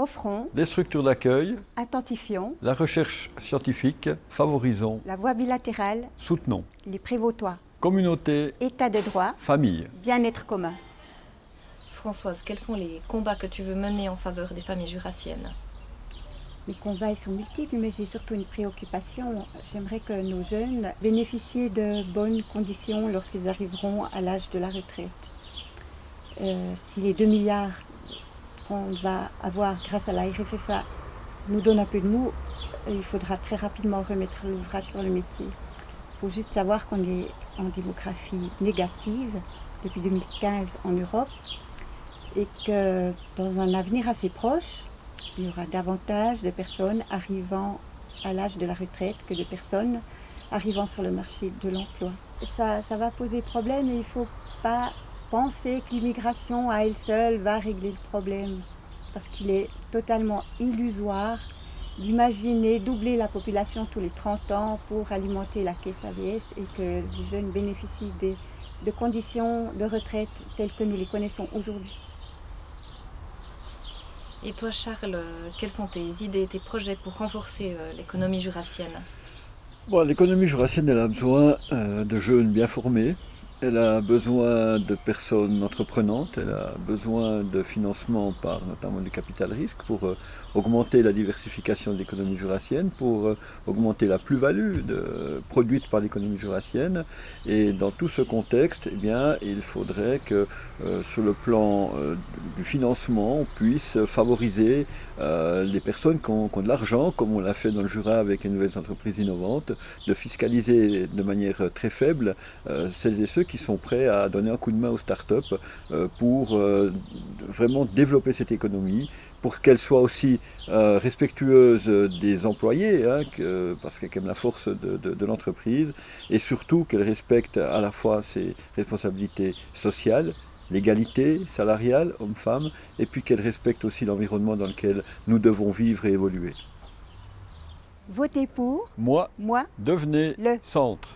Offrons, des structures d'accueil, intensifions la recherche scientifique, favorisons, la voie bilatérale, soutenons. les prévôtois, Communauté, état de droit, famille. bien-être commun. Françoise, quels sont les combats que tu veux mener en faveur des familles jurassiennes? Les combats ils sont multiples, mais j'ai surtout une préoccupation. J'aimerais que nos jeunes bénéficient de bonnes conditions lorsqu'ils arriveront à l'âge de la retraite. Si les 2 milliards qu'on va avoir grâce à la RFFA nous donnent un peu de mou, il faudra très rapidement remettre l'ouvrage sur le métier. Il faut juste savoir qu'on est en démographie négative depuis 2015 en Europe et que dans un avenir assez proche, il y aura davantage de personnes arrivant à l'âge de la retraite que de personnes arrivant sur le marché de l'emploi. Ça va poser problème et il ne faut pas penser que l'immigration à elle seule va régler le problème. Parce qu'il est totalement illusoire d'imaginer doubler la population tous les 30 ans pour alimenter la caisse AVS et que les jeunes bénéficient de conditions de retraite telles que nous les connaissons aujourd'hui. Et toi, Charles, quelles sont tes idées, tes projets pour renforcer l'économie jurassienne? Bon, l'économie jurassienne, elle a besoin de jeunes bien formés. Elle a besoin de personnes entreprenantes, elle a besoin de financement par notamment du capital risque pour augmenter la diversification de l'économie jurassienne, pour augmenter la plus-value produite par l'économie jurassienne. Et dans tout ce contexte, eh bien, il faudrait que sur le plan du financement, on puisse favoriser les personnes qui ont de l'argent, comme on l'a fait dans le Jura avec les nouvelles entreprises innovantes, de fiscaliser de manière très faible celles et ceux qui sont prêts à donner un coup de main aux startups pour vraiment développer cette économie, pour qu'elle soit aussi respectueuse des employés, hein, parce qu'elle est quand même la force de l'entreprise, et surtout qu'elle respecte à la fois ses responsabilités sociales, l'égalité salariale, hommes-femmes, et puis qu'elle respecte aussi l'environnement dans lequel nous devons vivre et évoluer. Votez pour, Moi, moi, devenez le centre.